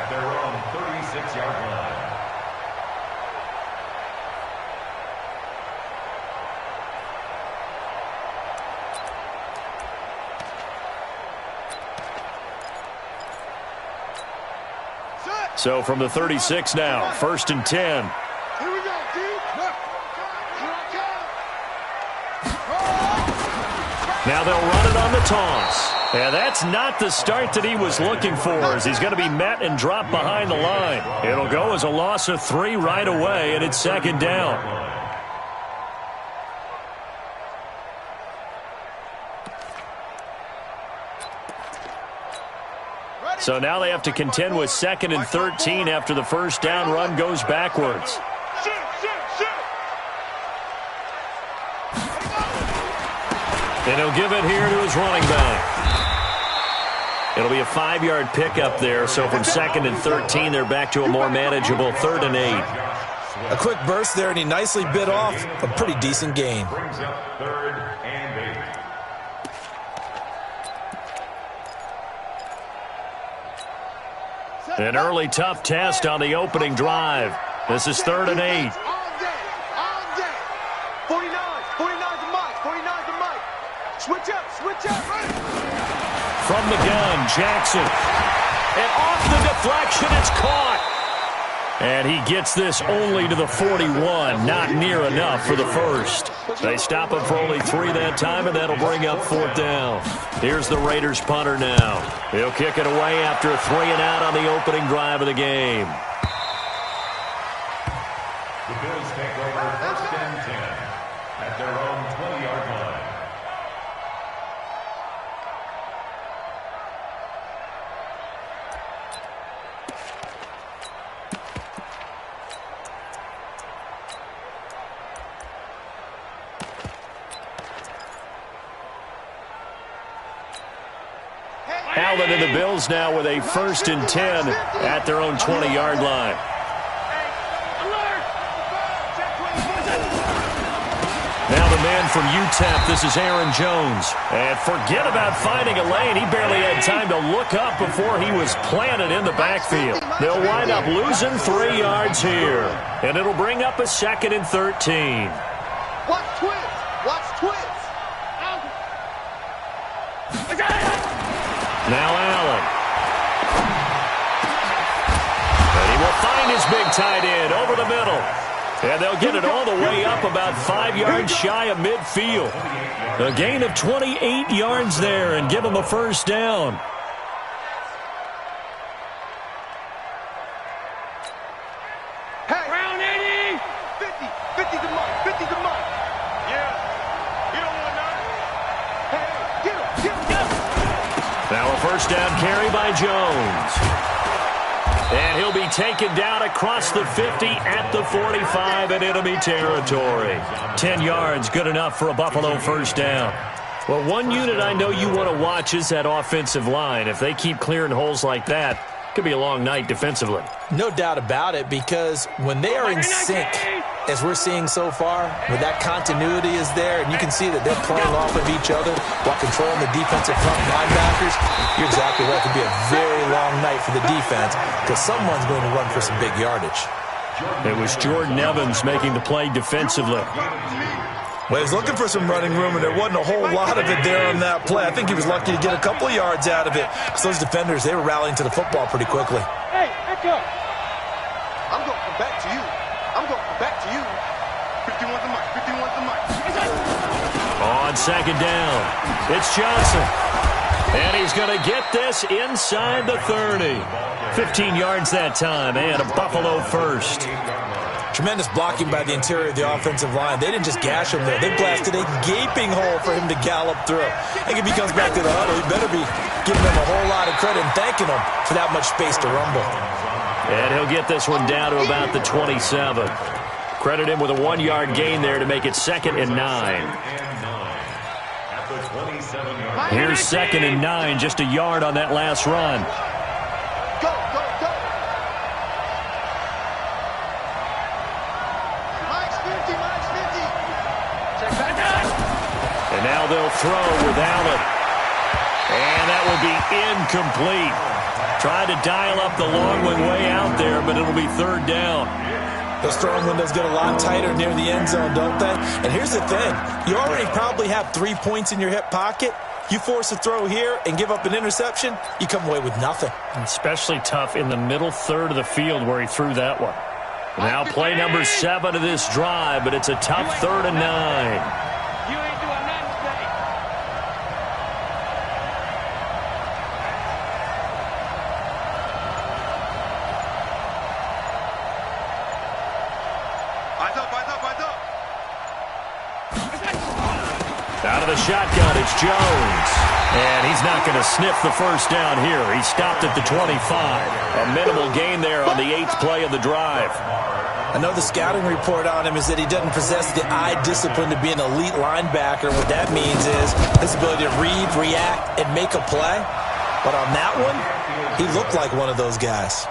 at their own 36-yard line. So from the 36 now, 1st and 10. Here we go, Now they'll run it on the toss. Yeah, that's not the start that he was looking for, as he's going to be met and dropped behind the line. It'll go as a loss of 3 right away, and it's 2nd down. So now they have to contend with 2nd and 13 after the first down run goes backwards. And he'll give it here to his running back. It'll be a 5-yard pickup there. So from 2nd and 13, they're back to a more manageable 3rd and 8. A quick burst there, and he nicely bit off a pretty decent gain. Brings up 3rd and 8. An early tough test on the opening drive. This is 3rd and 8. All day. 49's the mic. 49's the mic. Switch up. From the gun, Jackson. And off the deflection, it's caught. And he gets this only to the 41. Not near enough for the first. They stop him for only 3 that time, and that'll bring up 4th down. Here's the Raiders punter now. He'll kick it away after a 3 and out on the opening drive of the game. The Bills take over 1st and 10 at their own 20-yard line. Allen and the Bills now with a 1st and 10 at their own 20-yard line. Now the man from UTEP, this is Aaron Jones. And forget about finding a lane. He barely had time to look up before he was planted in the backfield. They'll wind up losing 3 yards here. And it'll bring up a 2nd and 13. Watch twins. Now Allen. And he will find his big tight end over the middle. And they'll get it all the way up about 5 yards shy of midfield. A gain of 28 yards there and give them a 1st down. Hey, round 80. 50's the mark. 50's the mark. Yeah. You don't want none. Hey, get him. Now a 1st down carry by Jones. And he'll be taken down across the 50 at the 45 in enemy territory. 10 yards, good enough for a Buffalo 1st down. Well, one unit I know you want to watch is that offensive line. If they keep clearing holes like that, it could be a long night defensively. No doubt about it, because when they are in sync, as we're seeing so far, where that continuity is there, and you can see that they're playing off of each other while controlling the defensive front linebackers, you're exactly right. It could be a very long night for the defense because someone's going to run for some big yardage. It was Jordan Evans making the play defensively. Well, he was looking for some running room, and there wasn't a whole lot of it there on that play. I think he was lucky to get a couple of yards out of it because those defenders, they were rallying to the football pretty quickly. Hey, back up. I'm going to come back to you. 51's the mark. On 2nd down, it's Johnson. And he's going to get this inside the 30. 15 yards that time, and a Buffalo 1st. Tremendous blocking by the interior of the offensive line. They didn't just gash him there. They blasted a gaping hole for him to gallop through. I think if he comes back to the huddle, he better be giving them a whole lot of credit and thanking them for that much space to rumble. And he'll get this one down to about the 27. Credit him with a 1-yard gain there to make it 2nd and 9. Here's 2nd and 9, just a yard on that last run. Go. Check back out. And now they'll throw with Allen. And that will be incomplete. Tried to dial up the long way out there, but it'll be third down. Those throwing windows get a lot tighter near the end zone, don't they? And here's the thing. You already probably have 3 points in your hip pocket. You force a throw here and give up an interception, you come away with nothing. Especially tough in the middle third of the field where he threw that one. Now play number 7 of this drive, but it's a tough 3rd and 9. You ain't doing nothing today. Out of the shotgun, it's Jones. And he's not going to sniff the first down here. He stopped at the 25. A minimal gain there on the 8th play of the drive. I know the scouting report on him is that he doesn't possess the eye discipline to be an elite linebacker. What that means is his ability to read, react, and make a play. But on that one, he looked like one of those guys.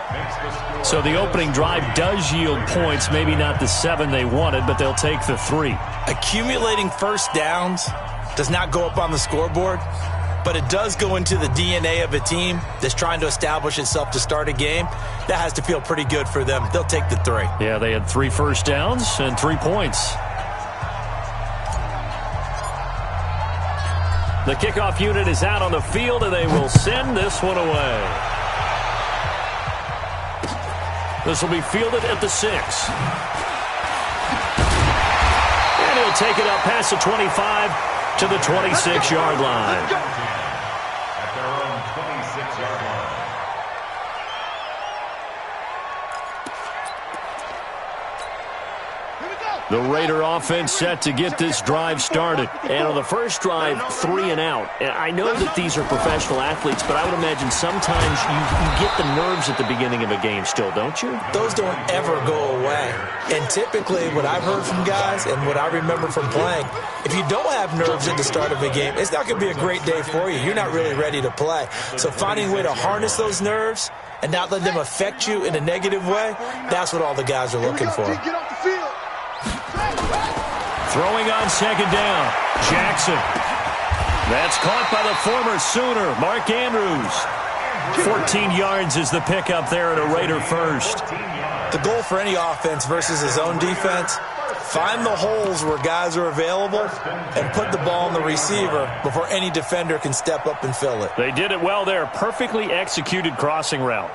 So the opening drive does yield points, maybe not the 7 they wanted, but they'll take the 3. Accumulating first downs does not go up on the scoreboard, but it does go into the DNA of a team that's trying to establish itself to start a game. That has to feel pretty good for them. They'll take the 3. Yeah, they had 3 first downs and 3 points. The kickoff unit is out on the field, and they will send this one away. This will be fielded at the 6. And he'll take it up past the 25 to the 26-yard line. At their own 26-yard line. The Raider offense set to get this drive started. And on the first drive, 3 and out. And I know that these are professional athletes, but I would imagine sometimes you get the nerves at the beginning of a game still, don't you? Those don't ever go away. And typically, what I've heard from guys and what I remember from playing, if you don't have nerves at the start of a game, it's not going to be a great day for you. You're not really ready to play. So finding a way to harness those nerves and not let them affect you in a negative way, that's what all the guys are looking for. Get off the field. Throwing on second down, Jackson. That's caught by the former Sooner, Mark Andrews. 14 yards is the pickup there at a Raider first. The goal for any offense versus his own defense, find the holes where guys are available and put the ball on the receiver before any defender can step up and fill it. They did it well there. Perfectly executed crossing route.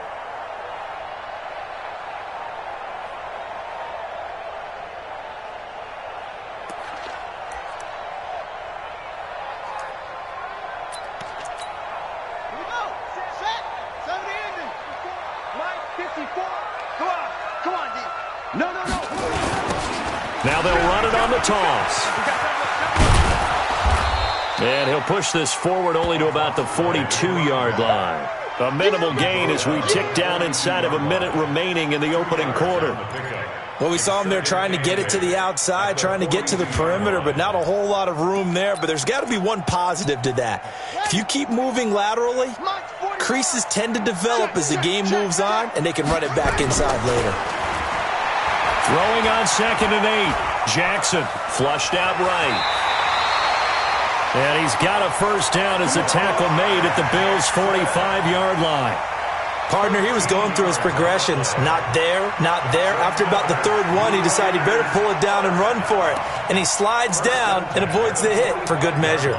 Now they'll run it on the toss. And he'll push this forward only to about the 42-yard line. A minimal gain as we tick down inside of a minute remaining in the opening quarter. Well, we saw him there trying to get it to the outside, trying to get to the perimeter, but not a whole lot of room there. But there's got to be one positive to that. If you keep moving laterally, creases tend to develop as the game moves on, and they can run it back inside later. Throwing on 2nd and 8. Jackson flushed out right. And he's got a first down as the tackle made at the Bills' 45-yard line. Partner, he was going through his progressions. Not there, not there. After about the 3rd one, he decided he better pull it down and run for it. And he slides down and avoids the hit for good measure.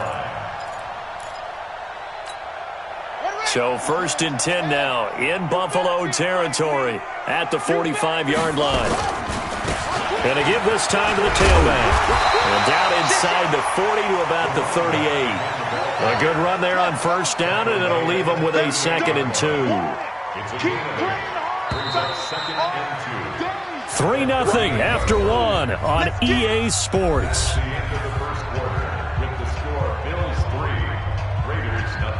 So 1st and 10 now in Buffalo territory at the 45-yard line. Going to give this time to the tailback. And down inside the 40 to about the 38. A good run there on first down, and it'll leave them with a 2nd and 2. It's 3-0 after 1 on EA Sports. with the score Bills 3, Raiders 0.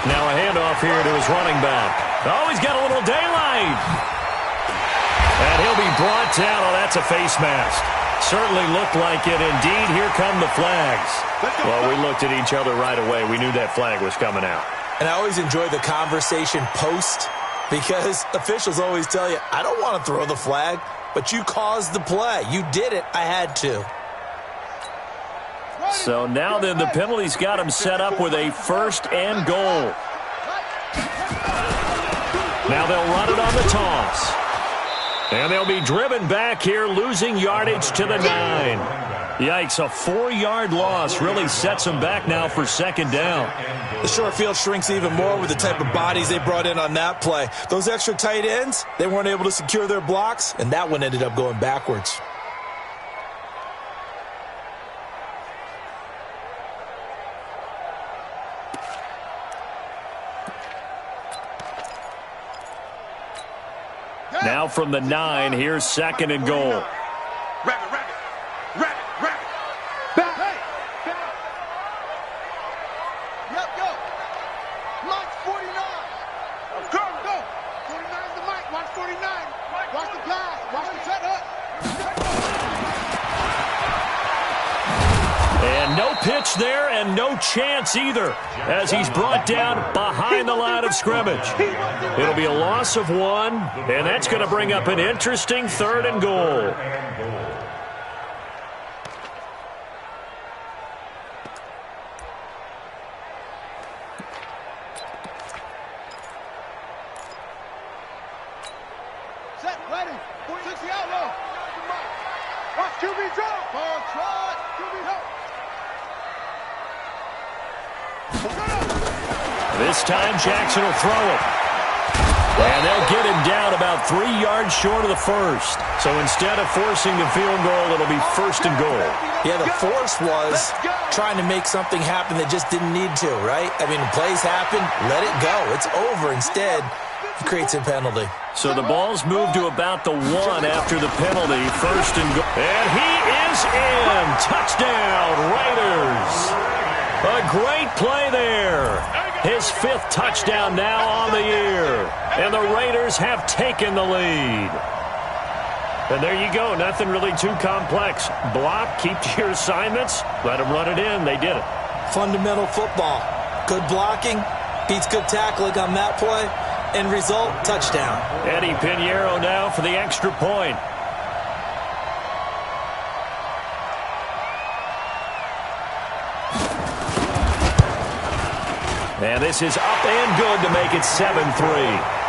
Now a handoff here to his running back. Oh, he's got a little daylight. And he'll be brought down. Oh, that's a face mask. Certainly looked like it. Indeed, here come the flags. Well, we looked at each other right away. We knew that flag was coming out. And I always enjoy the conversation post because officials always tell you, I don't want to throw the flag, but you caused the play. You did it. I had to. So now then the penalty's got him set up with a 1st and goal. Now they'll run it on the toss. And they'll be driven back here, losing yardage to the 9. Yikes, a 4-yard loss really sets them back now for 2nd down. The short field shrinks even more with the type of bodies they brought in on that play. Those extra tight ends, they weren't able to secure their blocks, and that one ended up going backwards. Now from the 9, here's 2nd and goal. Rabbit. Back. Hey. Yep, go. Mike's 49. Go. 49's the Mike. Watch 49. Watch the pass. Watch the setup. And no pitch there and no chance either as he's brought down behind the line of scrimmage. It'll be a loss of 1, and that's going to bring up an interesting 3rd and goal. Set, ready. 60 out low. Watch QB drop. Ball trot. QB help. This time Jackson will throw it. And they'll get him down about 3 yards short of the 1st. So instead of forcing the field goal, it'll be 1st and goal. Yeah, the force was trying to make something happen that just didn't need to, right? I mean, plays happen, let it go. It's over. Instead, it creates a penalty. So the ball's moved to about the 1 after the penalty. 1st and goal. And he is in. Touchdown, Raiders. A great play there. His 5th touchdown now on the year. And the Raiders have taken the lead. And there you go. Nothing really too complex. Block, keep to your assignments, let them run it in. They did it. Fundamental football. Good blocking beats good tackling on that play. End result, touchdown. Eddie Pinheiro now for the extra point. And this is up and good to make it 7-3.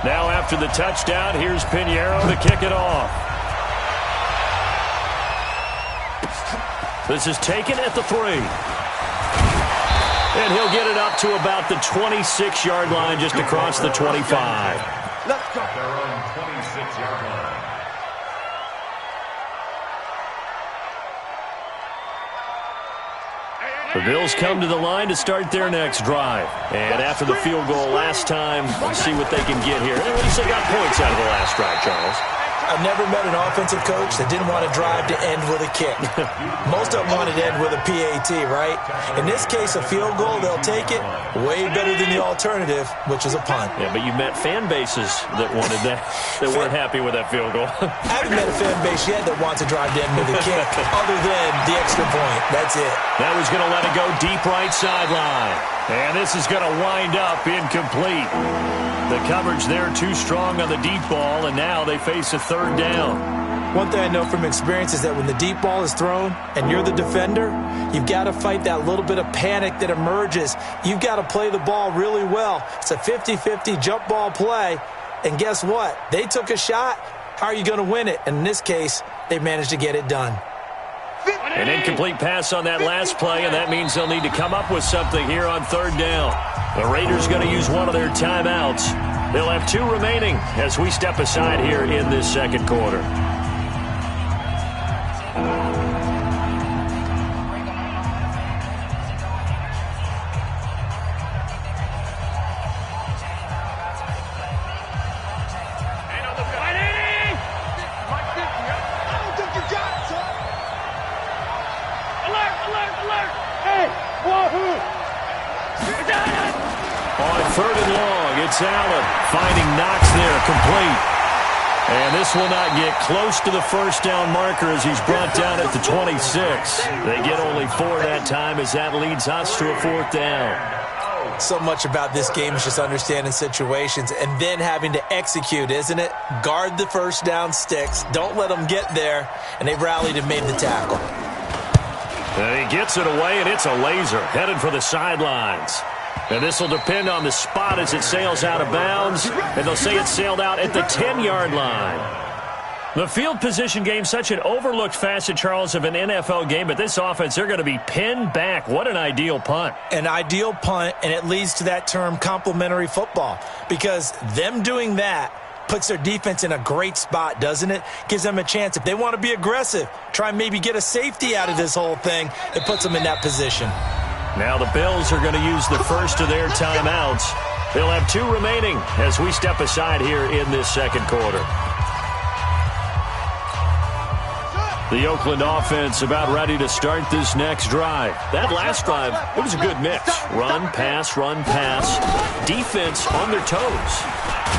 Now after the touchdown, here's Pinheiro to kick it off. This is taken at the 3. And he'll get it up to about the 26-yard line, just across the 25. Let's go. Their own 26-yard line. The Bills come to the line to start their next drive. And after the field goal last time, we'll see what they can get here. At least they got points out of the last drive, Charles. I've never met an offensive coach that didn't want to drive to end with a kick. Most of them wanted to end with a PAT, right? In this case, a field goal, they'll take it. Way better than the alternative, which is a punt. Yeah, but you met fan bases that wanted that, that weren't happy with that field goal. I haven't met a fan base yet that wants to drive to end with a kick, other than the extra point. That's it. Now he's going to let it go deep right sideline. And this is going to wind up incomplete. The coverage there too strong on the deep ball, and now they face a 3rd down. One thing I know from experience is that when the deep ball is thrown and you're the defender, you've got to fight that little bit of panic that emerges. You've got to play the ball really well. It's a 50-50 jump ball play, and guess what? They took a shot. How are you going to win it? And in this case, they managed to get it done. An incomplete pass on that last play, and that means they'll need to come up with something here on 3rd down. The Raiders going to use one of their timeouts. They'll have 2 remaining as we step aside here in this 2nd quarter. Alert! 3rd and long. It's Allen finding Knox there, complete. And this will not get close to the first down marker as he's brought down at the 26. They get only 4 that time as that leads us to a 4th down. So much about this game is just understanding situations and then having to execute, isn't it? Guard the first down sticks. Don't let them get there. And they rallied and made the tackle. And he gets it away, and it's a laser headed for the sidelines. And this will depend on the spot as it sails out of bounds. And they'll say it sailed out at the 10-yard line. The field position game, such an overlooked facet, Charles, of an NFL game. But this offense, they're going to be pinned back. What an ideal punt. An ideal punt, and it leads to that term complementary football. Because them doing that puts their defense in a great spot, doesn't it? Gives them a chance. If they want to be aggressive, try and maybe get a safety out of this whole thing, it puts them in that position. Now the Bills are going to use the first of their timeouts. They'll have 2 remaining as we step aside here in this second quarter. The Oakland offense about ready to start this next drive. That last drive, it was a good mix. Run, pass, defense on their toes.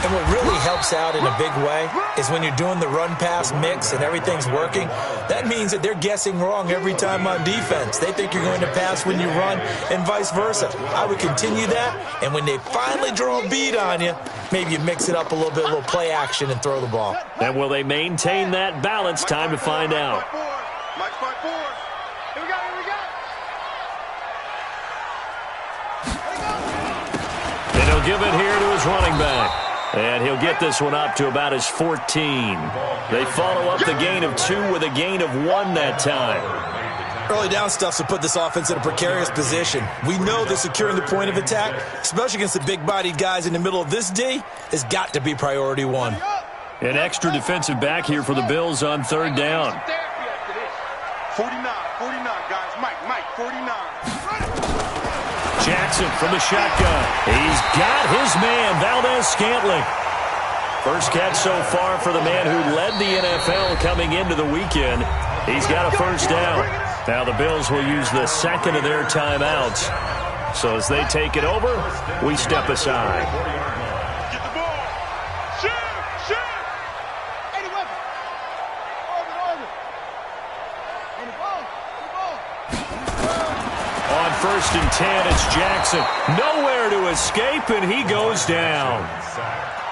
And what really helps out in a big way is when you're doing the run-pass mix and everything's working, that means that they're guessing wrong every time on defense. They think you're going to pass when you run and vice versa. I would continue that, and when they finally draw a beat on you, maybe you mix it up a little bit, a little play action, and throw the ball. And will they maintain that balance? Time to find out. Mike 5-4. Here we go. And he'll give it here to his running back. And he'll get this one up to about his 14. They follow up the gain of 2 with a gain of 1 that time. Early down stuff to put this offense in a precarious position. We know that securing the point of attack, especially against the big-bodied guys in the middle of this D, has got to be priority 1. An extra defensive back here for the Bills on 3rd down. 49, guys. Mike, 49. Jackson from the shotgun. He's got his man, Valdez-Scantling. First catch so far for the man who led the NFL coming into the weekend. He's got a first down. Now the Bills will use the second of their timeouts. So as they take it over, we step aside. Get the ball. Shoot. Any weapon. On 1st and 10, it's Jackson. Nowhere to escape, and he goes down.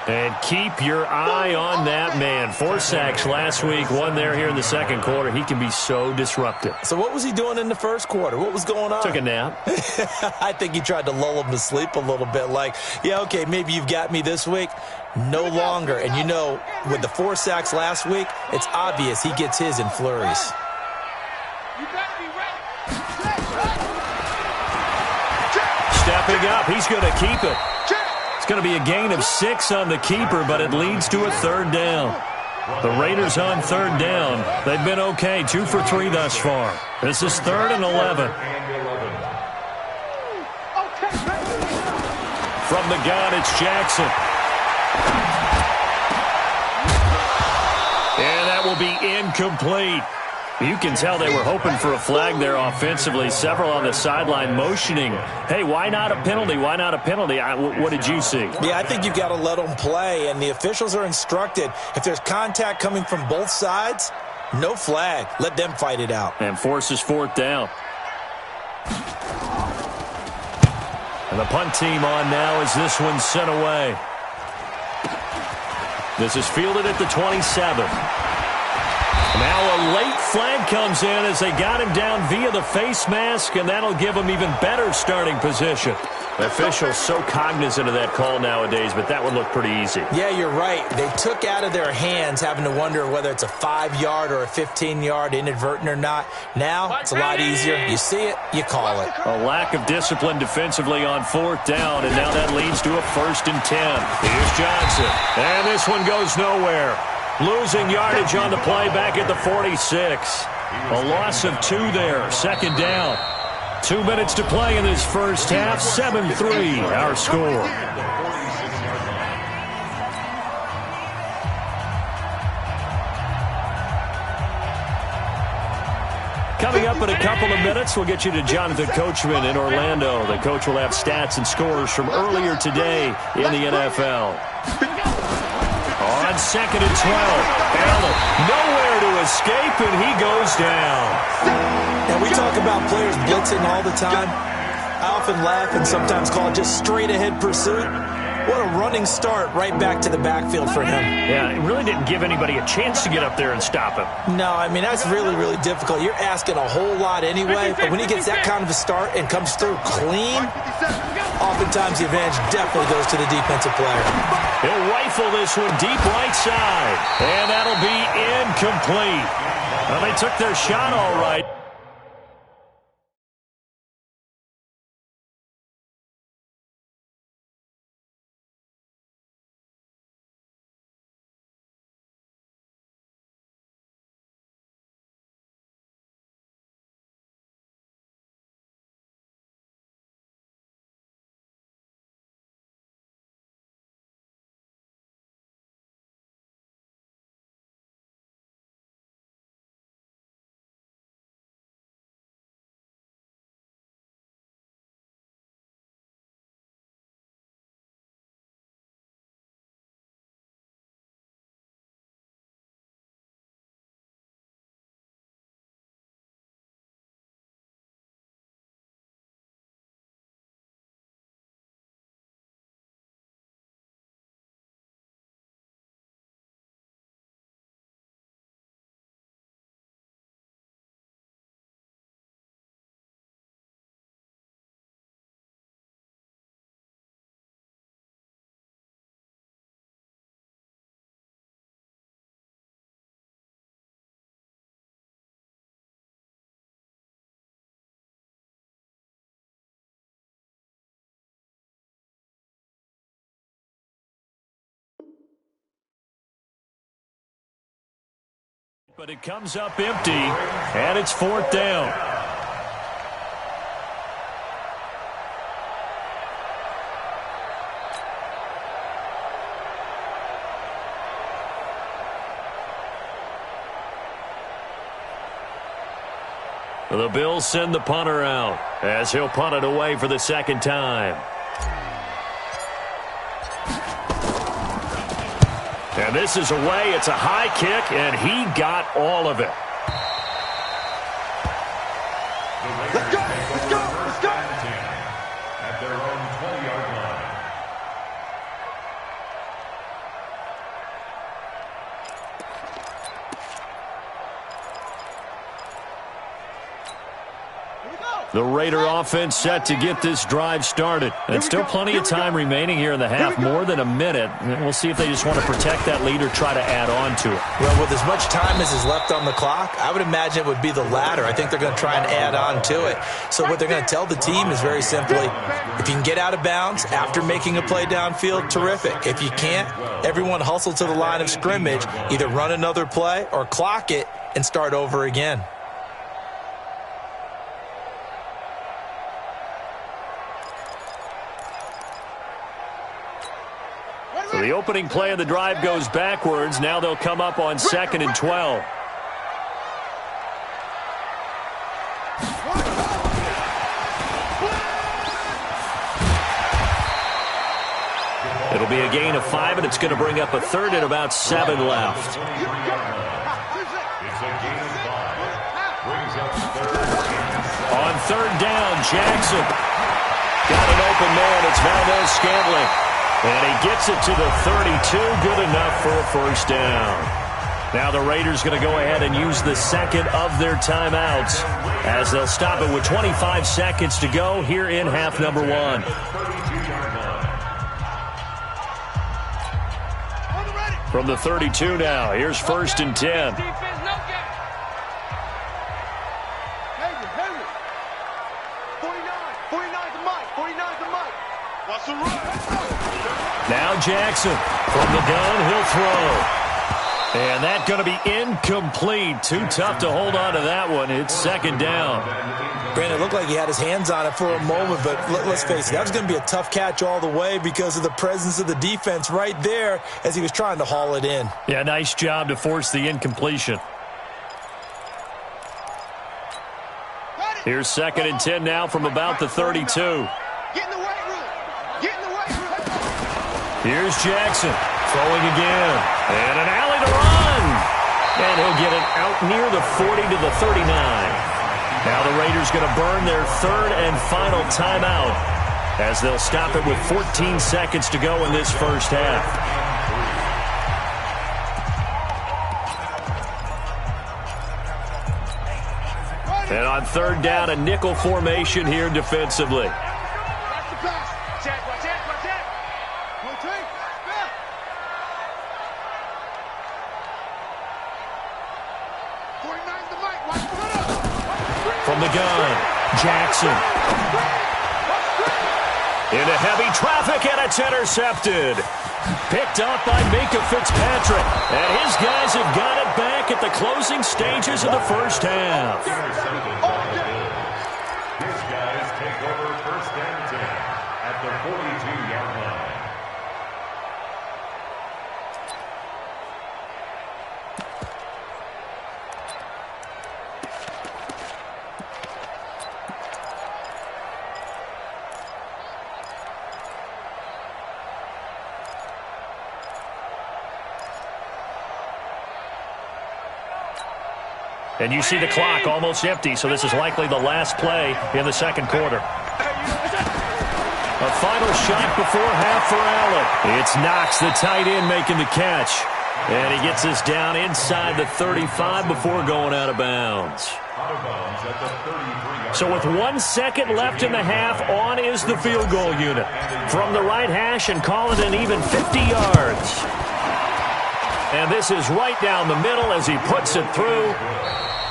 And keep your eye on that man. 4 sacks last week, 1 there here in the second quarter. He can be so disruptive. So what was he doing in the first quarter? What was going on? Took a nap. I think he tried to lull him to sleep a little bit. Like, yeah, okay, maybe you've got me this week. No longer. And you know, with the 4 sacks last week, it's obvious he gets his in flurries. You better be ready. Stepping up, he's going to keep it. It's going to be a gain of 6 on the keeper, but it leads to a 3rd down. The Raiders on 3rd down. They've been okay, 2 for 3 thus far. This is 3rd and 11. From the gun, it's Jackson. And that will be incomplete. You can tell they were hoping for a flag there offensively. Several on the sideline motioning, hey, why not a penalty? Why not a penalty? What did you see? Yeah, I think you've got to let them play, and the officials are instructed, if there's contact coming from both sides, no flag. Let them fight it out. And forces 4th down. And the punt team on now as this one's sent away. This is fielded at the 27. Now a late flag comes in as they got him down via the face mask, and that'll give him even better starting position. The officials so cognizant of that call nowadays, but that would look pretty easy. Yeah, you're right. They took out of their hands having to wonder whether it's a 5-yard or a 15-yard inadvertent or not. Now it's a lot easier. You see it, you call it. A lack of discipline defensively on 4th down, and now that leads to a 1st and 10. Here's Johnson, and this one goes nowhere. Losing yardage on the play back at the 46. A loss of 2 there, 2nd down. 2 minutes to play in this first half, 7-3 our score. Coming up in a couple of minutes. We'll get you to Jonathan Coachman in Orlando. The coach will have stats and scores from earlier today in the NFL. On 2nd and 12, Allen nowhere to escape, and he goes down. And we talk about players blitzing all the time. I often laugh and sometimes call it just straight-ahead pursuit. What a running start right back to the backfield for him. Yeah, it really didn't give anybody a chance to get up there and stop him. No, I mean, that's really, really difficult. You're asking a whole lot anyway, but when he gets that kind of a start and comes through clean, oftentimes the advantage definitely goes to the defensive player. He'll rifle this one deep right side, and that'll be incomplete. Well, they took their shot all right. But it comes up empty, and it's 4th down. The Bills send the punter out as he'll punt it away for the 2nd time. And this is away. It's a high kick, and he got all of it. Let's go! Let's go! Let's go! At their own 20-yard line. The Raider offense set to get this drive started. And still plenty of time remaining here in the half, more than a minute. We'll see if they just want to protect that lead or try to add on to it. Well, with as much time as is left on the clock, I would imagine it would be the latter. I think they're going to try and add on to it. So what they're going to tell the team is very simply, if you can get out of bounds after making a play downfield, terrific. If you can't, everyone hustle to the line of scrimmage, either run another play or clock it and start over again. So the opening play of the drive goes backwards. Now they'll come up on 2nd and 12. It'll be a gain of 5, and it's going to bring up a 3rd and about 7 left. It's a gain of 5. Brings up 3rd and 7. On 3rd down, Jackson got an open man. It's Valdez-Scantling. And he gets it to the 32, good enough for a 1st down. Now the Raiders going to go ahead and use the 2nd of their timeouts as they'll stop it with 25 seconds to go here in half number 1. From the 32 now, here's 1st and 10. Now Jackson from the gun, he'll throw. And that's going to be incomplete. Too tough to hold on to that one. It's 2nd down. Granted, it looked like he had his hands on it for a moment, but let's face it, that was going to be a tough catch all the way because of the presence of the defense right there as he was trying to haul it in. Yeah, nice job to force the incompletion. Here's 2nd and 10 now from about the 32. Get in the weight room. Get in the weight room. Here's Jackson throwing again. And an alley to run. And he'll get it out near the 40 to the 39. Now the Raiders going to burn their 3rd and final timeout as they'll stop it with 14 seconds to go in this first half. And on 3rd down, a nickel formation here defensively. Watch the pass. Check, watch it, watch it. Rotate. Spell. 49's the mic. Watch the run. From the gun, Jackson. Into heavy traffic, and it's intercepted. Picked up by Minka Fitzpatrick. And his guys have got it back at the closing stages of the first half. His guys take over 1st and 10 at the 42-yard line. And you see the clock almost empty, so this is likely the last play in the 2nd quarter. A final shot before half for Allen. It's Knox, the tight end, making the catch. And he gets us down inside the 35 before going out of bounds. Out of bounds at the 33-yard So with 1 second left in the half, on is the field goal unit. From the right hash and call it an even 50 yards. And this is right down the middle as he puts it through.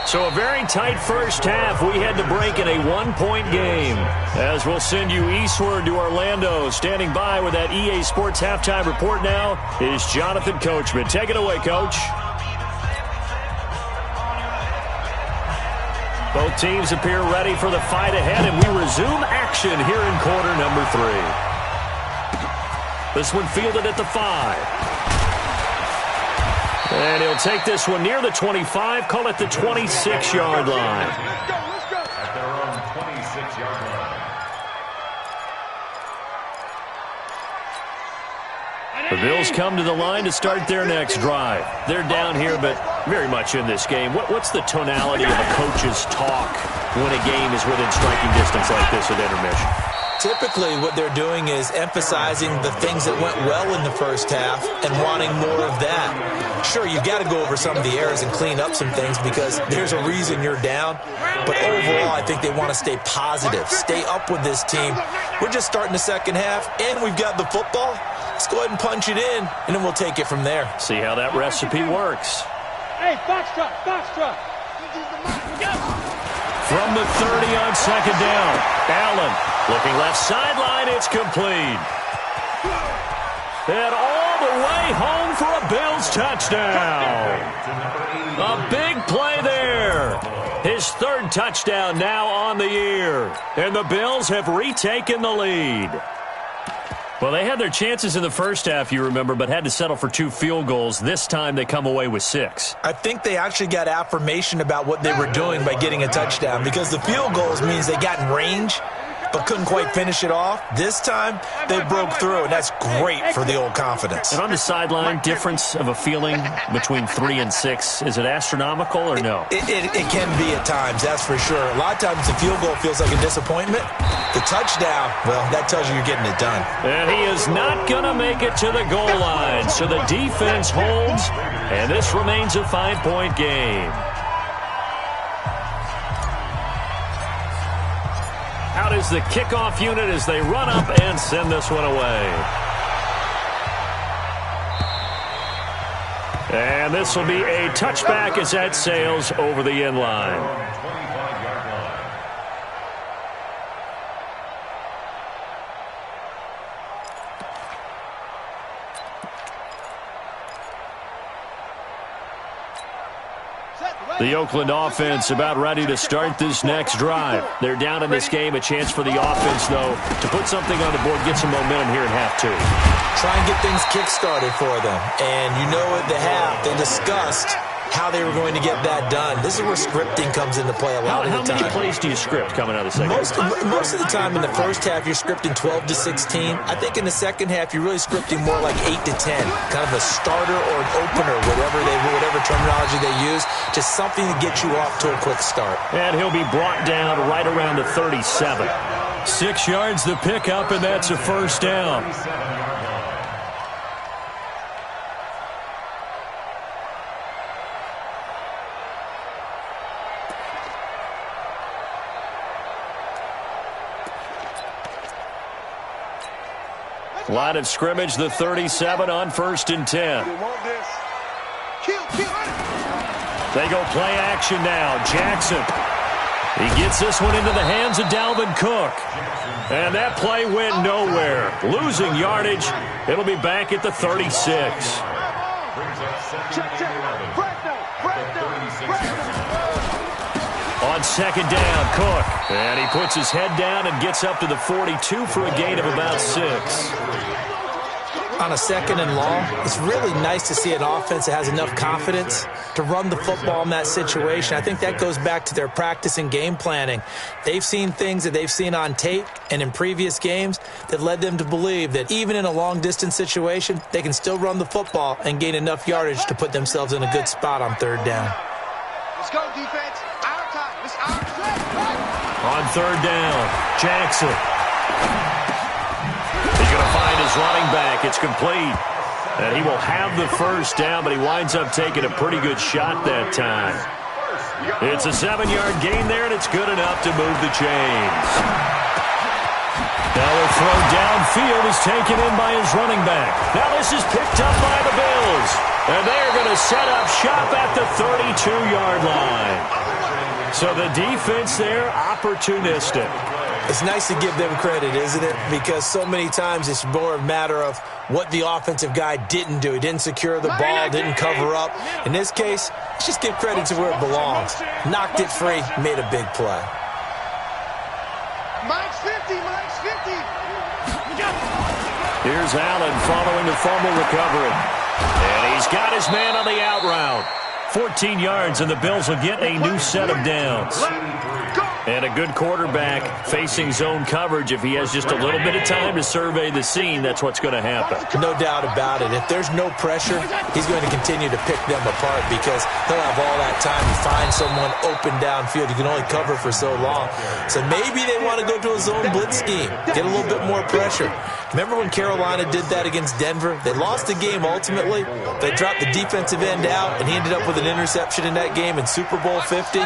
So a very tight first half. We had to break in a 1-point game. As we'll send you eastward to Orlando. Standing by with that EA Sports halftime report now is Jonathan Coachman. Take it away, Coach. Both teams appear ready for the fight ahead, and we resume action here in quarter number 3. This one fielded at the 5. And he'll take this one near the 25, call it the 26-yard line. Let's go. at their own 26-yard line. The Bills come to the line to start their next drive. They're down here, but very much in this game. What's the tonality of a coach's talk when a game is within striking distance like this at intermission? Typically, what they're doing is emphasizing the things that went well in the first half and wanting more of that. Sure, you've got to go over some of the errors and clean up some things because there's a reason you're down. But overall, I think they want to stay positive, stay up with this team. We're just starting the second half, and we've got the football. Let's go ahead and punch it in, and then we'll take it from there. See how that recipe works. Hey, foxtrot. From the 30 on 2nd down, Allen looking left sideline, it's complete. And all the way home for a Bills touchdown. A big play there. His 3rd touchdown now on the year. And the Bills have retaken the lead. Well, they had their chances in the first half, you remember, but had to settle for 2 field goals. This time they come away with 6. I think they actually got affirmation about what they were doing by getting a touchdown because the field goals means they got in range but couldn't quite finish it off. This time, they broke through, and that's great for the old confidence. And on the sideline, difference of a feeling between 3 and 6, is it astronomical or no? It can be at times, that's for sure. A lot of times the field goal feels like a disappointment. The touchdown, well, that tells you you're getting it done. And he is not going to make it to the goal line, so the defense holds, and this remains a 5-point game. Out is the kickoff unit as they run up and send this one away. And this will be a touchback as that sails over the end line. 25-yard line. The Oakland offense about ready to start this next drive. They're down in this game. A chance for the offense, though, to put something on the board, get some momentum here in half 2. Try and get things kick-started for them. And you know at the half, they discussed how they were going to get that done. This is where scripting comes into play a lot of the time. How many plays do you script coming out of the second half? Most of the time in the first half, you're scripting 12 to 16. I think in the second half, you're really scripting more like 8 to 10, kind of a starter or an opener, whatever terminology they use, just something to get you off to a quick start. And he'll be brought down right around the 37. 6 yards the pickup, and that's a first down. Line of scrimmage, the 37 on 1st and 10. They go play action now. Jackson. He gets this one into the hands of Dalvin Cook. And that play went nowhere. Losing yardage. It'll be back at the 36. On 2nd down, Cook. And he puts his head down and gets up to the 42 for a gain of about 6. On a 2nd and long, it's really nice to see an offense that has enough confidence to run the football in that situation. I think that goes back to their practice and game planning. They've seen things that they've seen on tape and in previous games that led them to believe that even in a long-distance situation, they can still run the football and gain enough yardage to put themselves in a good spot on 3rd down. Let's go, defense. Our time. It's our time. On 3rd down, Jackson. He's going to find his running back. It's complete. And he will have the first down, but he winds up taking a pretty good shot that time. It's a 7-yard gain there, and it's good enough to move the chains. Now a throw downfield is taken in by his running back. Now this is picked up by the Bills. And they're going to set up shop at the 32-yard line. So the defense there, opportunistic. It's nice to give them credit, isn't it? Because so many times it's more a matter of what the offensive guy didn't do. He didn't secure the ball, didn't cover up. In this case, let's just give credit to where it belongs. Knocked it free, made a big play. Mike's 50, Mike's 50. Here's Allen following the fumble recovery. And he's got his man on the out route. 14 yards, and the Bills will get a new set of downs. And a good quarterback facing zone coverage. If he has just a little bit of time to survey the scene, that's what's going to happen. No doubt about it. If there's no pressure, he's going to continue to pick them apart because he'll have all that time to find someone open downfield. You can only cover for so long. So maybe they want to go to a zone blitz scheme, get a little bit more pressure. Remember when Carolina did that against Denver? They lost the game ultimately. They dropped the defensive end out, and he ended up with an interception in that game in Super Bowl 50.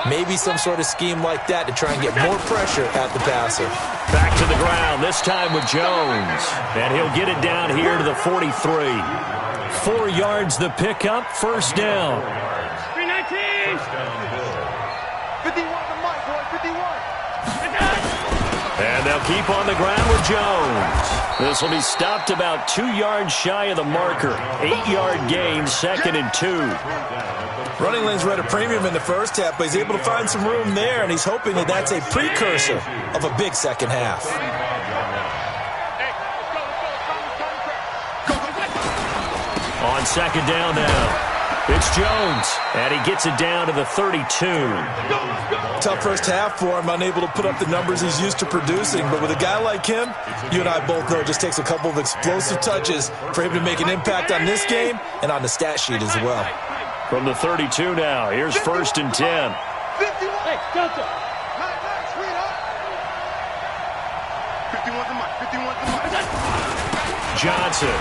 Maybe some sort of scheme like that to try and get more pressure at the passer. Back to the ground, this time with Jones. And he'll get it down here to the 43. 4 yards the pickup, first down. 319. 51 to Mike, boy, 51. And they'll keep on the ground with Jones. This will be stopped about 2 yards shy of the marker. 8-yard gain, 2nd and 2. Running lanes were at a premium in the first half, but he's able to find some room there, and he's hoping that that's a precursor of a big second half. On 2nd down now, it's Jones, and he gets it down to the 32. Tough first half for him, unable to put up the numbers he's used to producing, but with a guy like him, you and I both know it just takes a couple of explosive touches for him to make an impact on this game and on the stat sheet as well. From the 32 now, here's 1st and 10. 51. Hey, Delta. 51 to Mike, 51 to Mike. Johnson.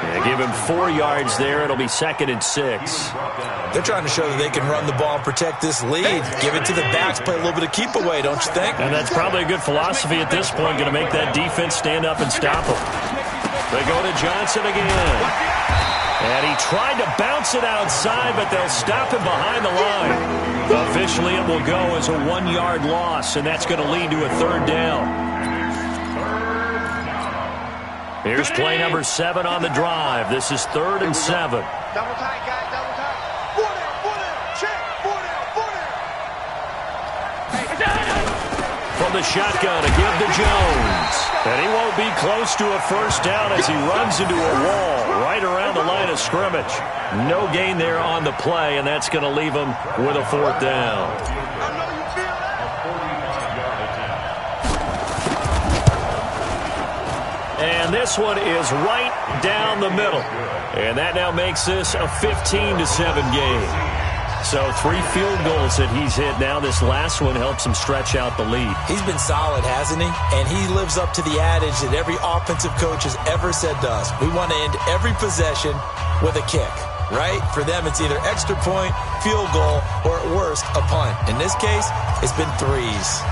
Yeah, give him 4 yards there. It'll be 2nd and 6. They're trying to show that they can run the ball and protect this lead. Give it to the backs, play a little bit of keep away, don't you think? And that's probably a good philosophy at this point, going to make that defense stand up and stop them. They go to Johnson again. And he tried to bounce it outside, but they'll stop him behind the line. Officially, it will go as a 1-yard loss, and that's going to lead to a 3rd down. Here's play number 7 on the drive. This is 3rd and 7. Double tight, guys, double tight. 4 down, check, 4 down. from the shotgun to give to Jones. And he won't be close to a first down as he runs into a wall right around the line of scrimmage. No gain there on the play, and that's going to leave him with a fourth down. And this one is right down the middle. And that now makes this a 15-7 game. So 3 field goals that he's hit now. This last one helps him stretch out the lead. He's been solid, hasn't he? And he lives up to the adage that every offensive coach has ever said to us. We want to end every possession with a kick, right? For them, it's either extra point, field goal, or at worst, a punt. In this case, it's been 3s.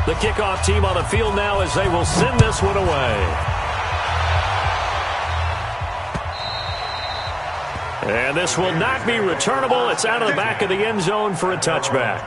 The kickoff team on the field now as they will send this one away. And this will not be returnable. It's out of the back of the end zone for a touchback.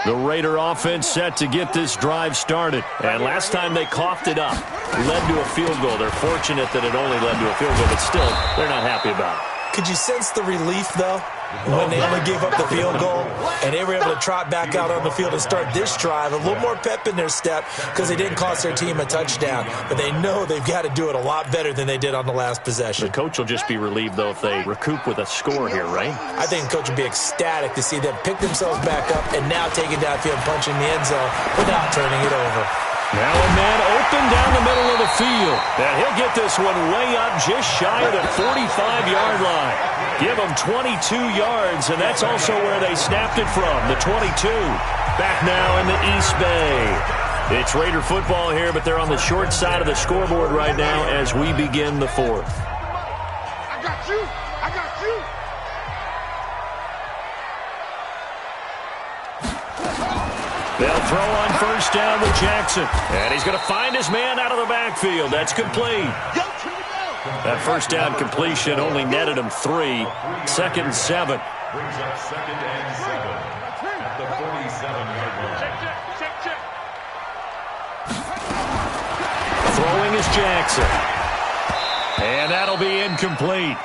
The Raider offense set to get this drive started. And last time they coughed it up, led to a field goal. They're fortunate that it only led to a field goal, but still, they're not happy about it. Could you sense the relief, though, when they only gave up the field goal and they were able to trot back out on the field and start this drive? A little more pep in their step because they didn't cost their team a touchdown. But they know they've got to do it a lot better than they did on the last possession. The coach will just be relieved, though, if they recoup with a score here, right? I think the coach will be ecstatic to see them pick themselves back up and now take it downfield, punching the end zone without turning it over. Now a man open down the middle of the field. And he'll get this one way up just shy of the 45-yard line. Give him 22 yards, and that's also where they snapped it from, the 22. Back now in the East Bay. It's Raider football here, but they're on the short side of the scoreboard right now as we begin the fourth. I got you. I got you. They'll throw on first down with Jackson. And he's going to find his man out of the backfield. That's complete. That first down completion only netted him 3. 2nd and 7. Brings up 2nd and 7 at the 47-yard line. Check. Throwing is Jackson. And that'll be incomplete.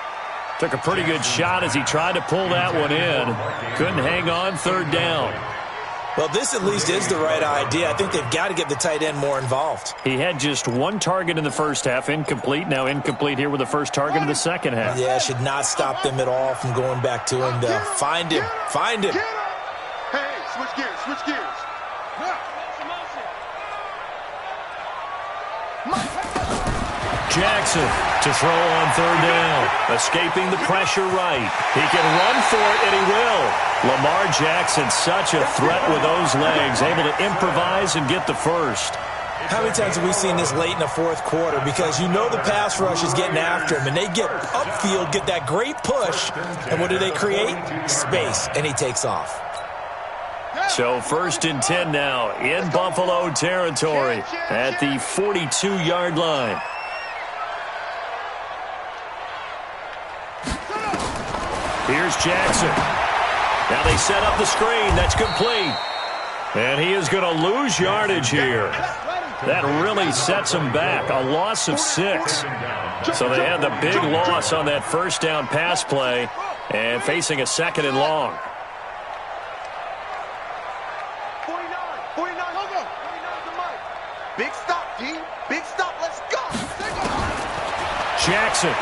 Took a pretty good shot as he tried to pull that one in. Couldn't hang on 3rd down. Well, this at least is the right idea. I think they've got to get the tight end more involved. He had just 1 target in the first half, incomplete. Now incomplete here with the first target of the second half. Yeah, should not stop them at all from going back to him, though. Find him. Hey, switch gears. Jackson to throw on 3rd down. Escaping the pressure right. He can run for it, and he will. Lamar Jackson, such a threat with those legs, able to improvise and get the first. How many times have we seen this late in the 4th quarter? Because you know the pass rush is getting after him, and they get upfield, get that great push, and what do they create? Space, and he takes off. So 1st and 10 now in Buffalo territory at the 42-yard line. Here's Jackson. Now they set up the screen. That's complete. And he is going to lose yardage here. That really sets him back. A loss of 6. So they had the big loss on that first down pass play and facing a 2nd and long. 49, go. Big stop, D. Big stop. Let's go. Jackson.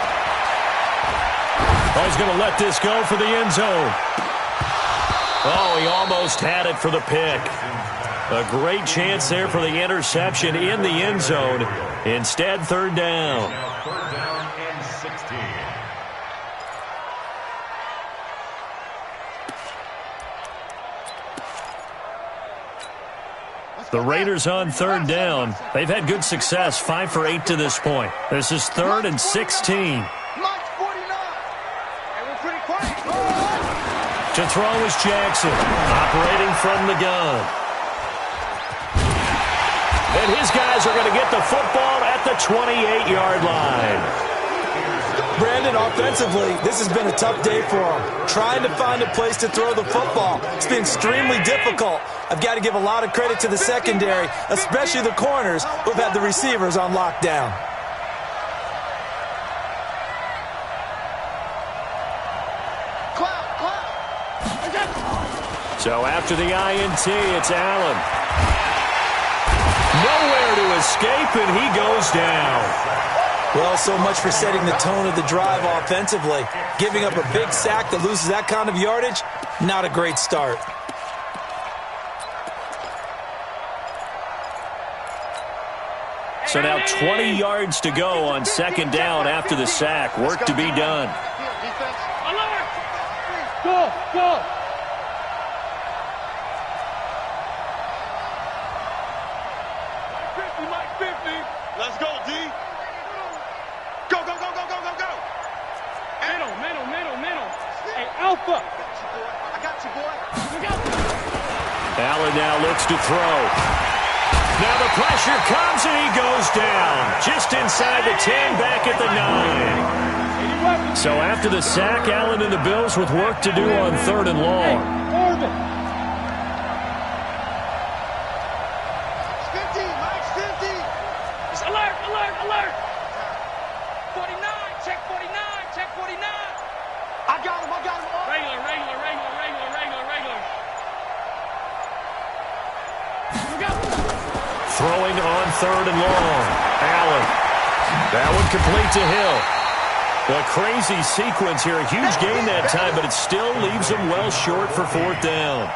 Oh, he's going to let this go for the end zone. Oh, he almost had it for the pick. A great chance there for the interception in the end zone. Instead, 3rd down. Now 3rd down and 16. The Raiders on 3rd down. They've had good success, 5 for 8 to this point. This is 3rd and 16. To throw is Jackson, operating from the gun. And his guys are going to get the football at the 28-yard line. Brandon, offensively, this has been a tough day for him. Trying to find a place to throw the football. It's been extremely difficult. I've got to give a lot of credit to the secondary, especially the corners who've had the receivers on lockdown. So after the INT, it's Allen. Nowhere to escape, and he goes down. Well, so much for setting the tone of the drive offensively. Giving up a big sack that loses that kind of yardage, not a great start. So now 20 yards to go on second down after the sack. Work to be done. Go, go. Mike 50. Let's go, D. Go, go, go, go, go, go, go. Middle. Hey, Alpha. I got you, boy. Allen now looks to throw. Now the pressure comes and he goes down. Just inside the 10, back at the 9. So after the sack, Allen and the Bills with work to do on 3rd and long. 50, Mike's 50. It's alert. 49, check 49. I got him. Regular. Throwing on 3rd and long. Allen. That one complete to Hill. A crazy sequence here. A huge gain that time, but it still leaves him well short for 4th down.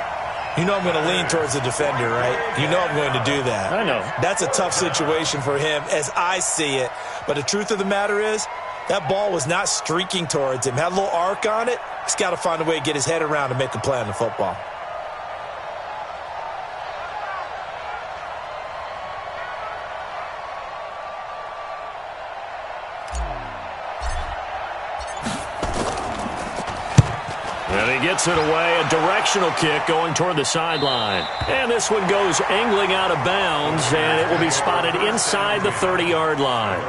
You know I'm going to lean towards the defender, right? You know I'm going to do that. I know. That's a tough situation for him as I see it. But the truth of the matter is, that ball was not streaking towards him. Had a little arc on it. He's got to find a way to get his head around and make a play on the football. And he gets it away, a directional kick going toward the sideline. And this one goes angling out of bounds, and it will be spotted inside the 30-yard line.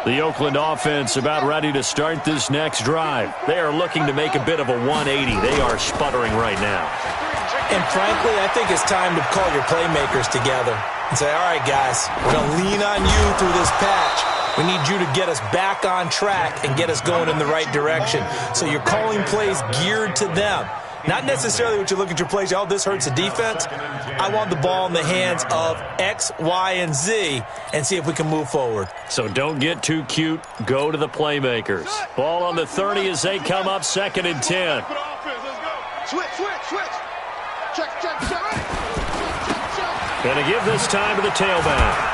The Oakland offense about ready to start this next drive. They are looking to make a bit of a 180. They are sputtering right now. And frankly, I think it's time to call your playmakers together and say, all right, guys, we're going to lean on you through this patch. We need you to get us back on track and get us going in the right direction. So you're calling plays geared to them. Not necessarily what you look at your plays, oh, this hurts the defense. I want the ball in the hands of X, Y, and Z and see if we can move forward. So don't get too cute. Go to the playmakers. Ball on the 30 as they come up 2nd and 10. Switch. Check. Going to give this time to the tailback.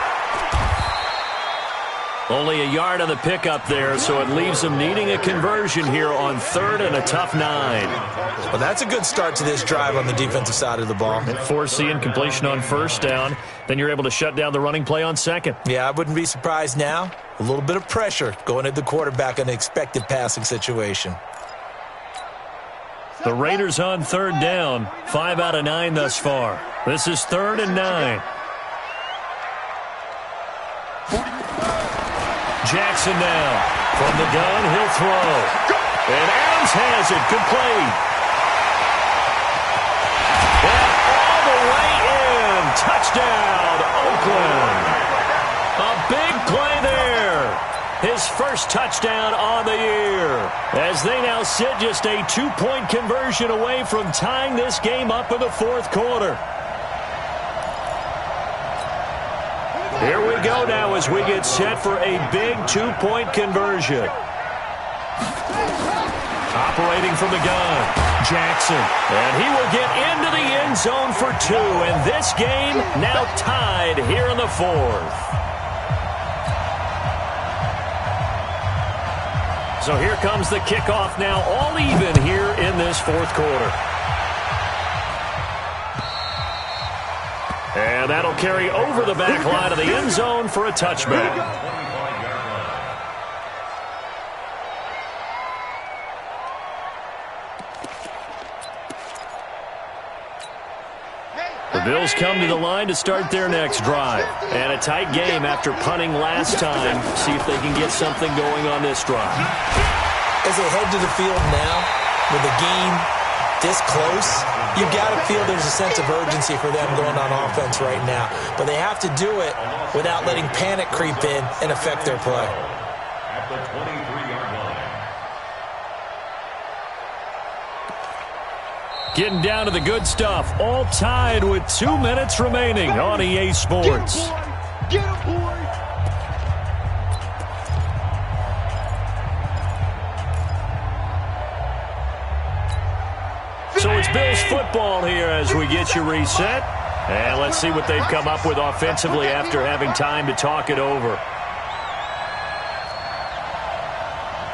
Only a yard on the pickup there, so it leaves them needing a conversion here on 3rd and a tough 9. Well, that's a good start to this drive on the defensive side of the ball. Forcing completion on 1st down. Then you're able to shut down the running play on 2nd. Yeah, I wouldn't be surprised now. A little bit of pressure going at the quarterback in an expected passing situation. The Raiders on 3rd down. 5 out of 9 thus far. This is 3rd and 9. Jackson now. From the gun, he'll throw. And Adams has it complete. And all the way in. Touchdown, Oakland. A big play there. His first touchdown on the year. As they now sit just a 2-point conversion away from tying this game up in the 4th quarter. Here we go now as we get set for a big 2-point conversion. Operating from the gun, Jackson. And he will get into the end zone for 2. And this game now tied here in the 4th. So here comes the kickoff now, all even here in this 4th quarter. And that'll carry over the back line of the end zone for a touchback. The Bills come to the line to start their next drive. And a tight game after punting last time. See if they can get something going on this drive. As they head to the field now with a game this close, you got to feel there's a sense of urgency for them going on offense right now. But they have to do it without letting panic creep in and affect their play. At the 23-yard line. Getting down to the good stuff. All tied with 2 minutes remaining on EA Sports. Get him, boy! So it's Bills football here as we get you reset. And let's see what they've come up with offensively after having time to talk it over.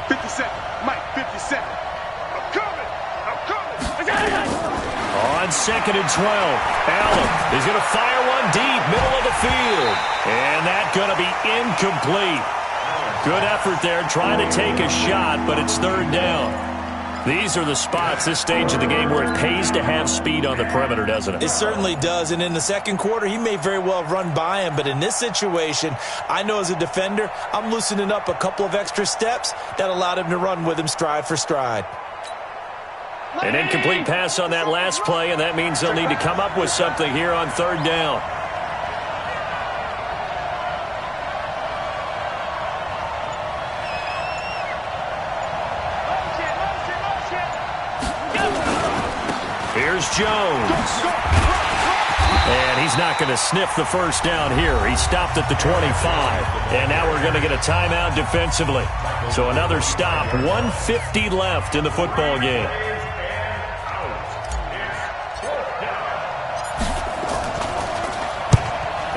50 seconds. Mike, 50 seconds. I'm coming. On 2nd and 12, Allen is going to fire one deep, middle of the field. And that's going to be incomplete. Good effort there trying to take a shot, but it's 3rd down. These are the spots, this stage of the game, where it pays to have speed on the perimeter, doesn't it? It certainly does, and in the second quarter, he may very well run by him, but in this situation, I know as a defender, I'm loosening up a couple of extra steps that allowed him to run with him stride for stride. An incomplete pass on that last play, and that means they'll need to come up with something here on 3rd down. Here's Jones. And he's not going to sniff the first down here. He stopped at the 25. And now we're going to get a timeout defensively. So another stop. 1:50 left in the football game.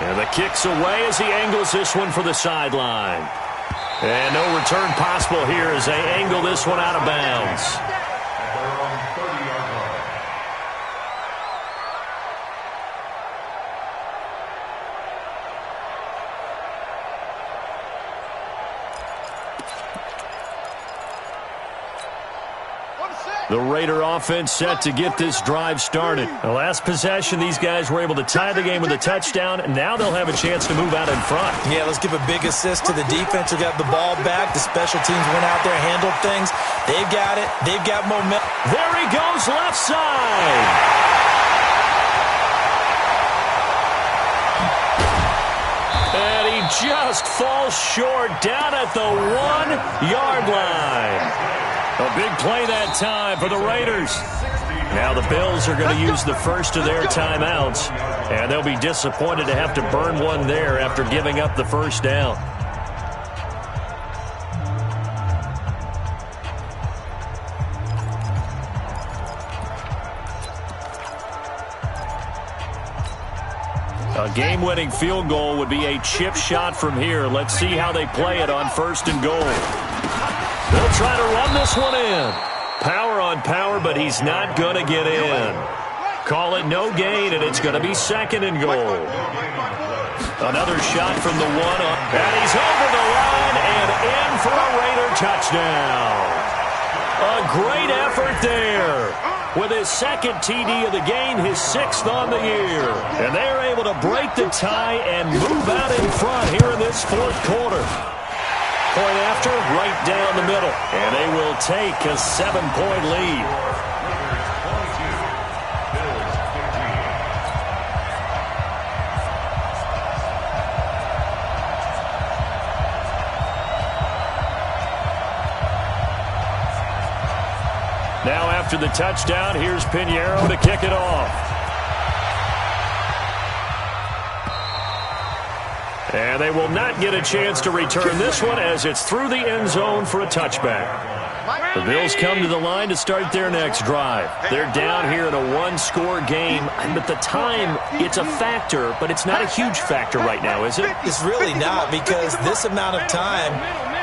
And the kick's away as he angles this one for the sideline. And no return possible here as they angle this one out of bounds. The Raider offense set to get this drive started. The last possession, these guys were able to tie the game with a touchdown, and now they'll have a chance to move out in front. Yeah, let's give a big assist to the defense who got the ball back. The special teams went out there, handled things. They've got it. They've got momentum. There he goes, left side. And he just falls short down at the 1-yard line. A big play that time for the Raiders. Now the Bills are going to use the first of their timeouts, and they'll be disappointed to have to burn one there after giving up the first down. A game-winning field goal would be a chip shot from here. Let's see how they play it on 1st and goal. They'll try to run this one in. Power on power, but he's not going to get in. Call it no gain, and it's going to be 2nd and goal. Another shot from the one, and he's over the line and in for a Raider touchdown. A great effort there. With his 2nd TD of the game, his 6th on the year. And they're able to break the tie and move out in front here in this 4th quarter. Point after, right down the middle. And they will take a 7-point lead. Now after the touchdown, here's Pinheiro to kick it off. And they will not get a chance to return this one as it's through the end zone for a touchback. The Bills come to the line to start their next drive. They're down here in a one-score game. But the time, it's a factor, but it's not a huge factor right now, is it? It's really not, because this amount of time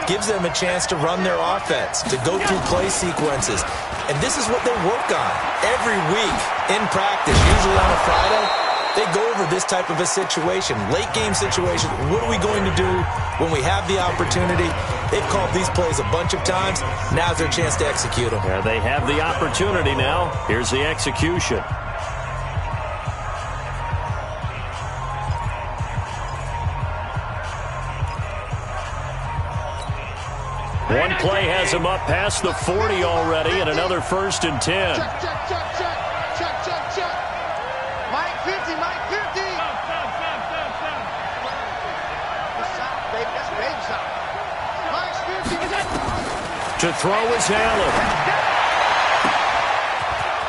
gives them a chance to run their offense, to go through play sequences. And this is what they work on every week in practice, usually on a Friday. They go over this type of a situation, late game situation. What are we going to do when we have the opportunity? They've called these plays a bunch of times. Now's their chance to execute them. Yeah, they have the opportunity now. Here's the execution. One play has him up past the 40 already, and another 1st and 10. Check. Mike 50, Mike 50. Baby, that's baby sound. Mike's 50. To throw is Allen.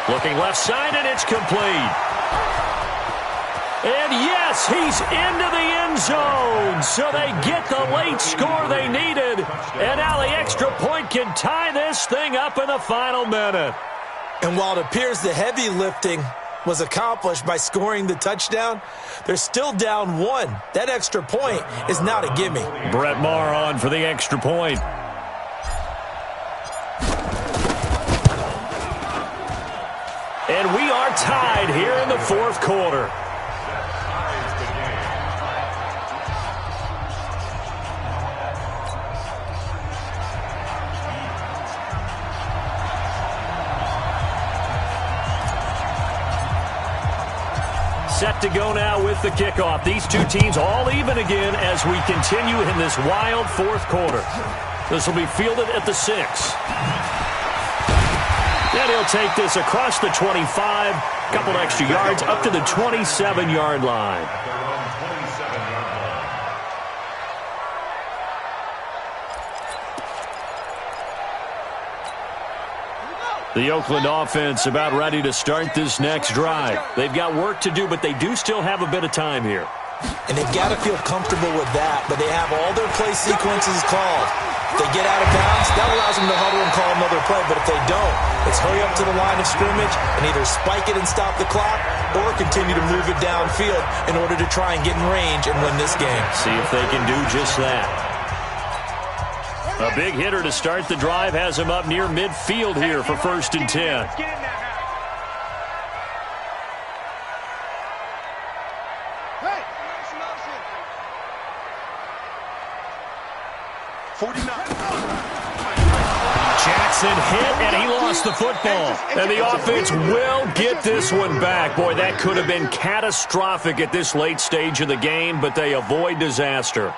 Looking left side, and it's complete. And yes, he's into the end zone. So they get the late score they needed. And now the extra point can tie this thing up in the final minute. And while it appears the heavy lifting was accomplished by scoring the touchdown, they're still down 1. That extra point is not a gimme. Brett Maher on for the extra point. And we are tied here in the 4th quarter. Set to go now with the kickoff. These two teams all even again as we continue in this wild 4th quarter. This will be fielded at the 6. And he'll take this across the 25, couple extra yards up to the 27-yard line. The Oakland offense about ready to start this next drive. They've got work to do, but they do still have a bit of time here. And they've got to feel comfortable with that, but they have all their play sequences called. If they get out of bounds, that allows them to huddle and call another play, but if they don't, it's hurry up to the line of scrimmage and either spike it and stop the clock or continue to move it downfield in order to try and get in range and win this game. See if they can do just that. A big hitter to start the drive has him up near midfield here for 1st and 10. 49. Jackson hit, and he lost the football. And the offense will get this one back. Boy, that could have been catastrophic at this late stage of the game, but they avoid disaster.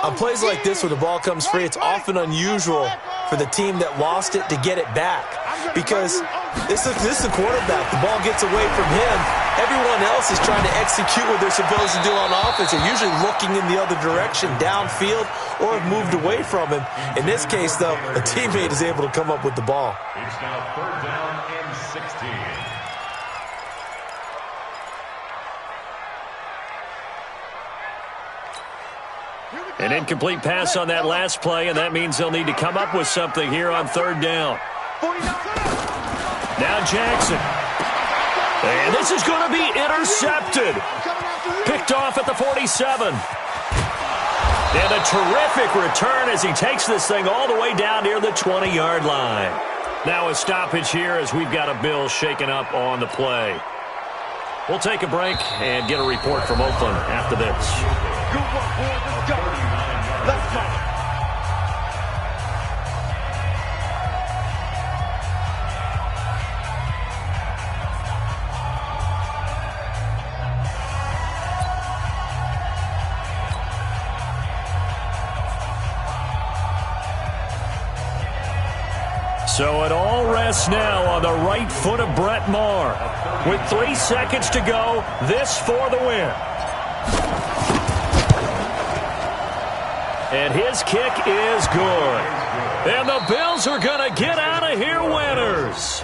On plays like this where the ball comes free, it's often unusual for the team that lost it to get it back because this is the quarterback. The ball gets away from him. Everyone else is trying to execute what they're supposed to do on offense. They're usually looking in the other direction, downfield, or have moved away from him. In this case, though, a teammate is able to come up with the ball. It's now 3rd down and 16. An incomplete pass on that last play, and that means they'll need to come up with something here on 3rd down. Now Jackson. And this is going to be intercepted. Picked off at the 47. And a terrific return as he takes this thing all the way down near the 20-yard line. Now a stoppage here as we've got a Bill shaken up on the play. We'll take a break and get a report from Oakland after this. Good work, boys. Let's go. Let's go. So it all rests now on the right foot of Brett Maher. With 3 seconds to go, this for the win. And his kick is good. And the Bills are going to get out of here winners.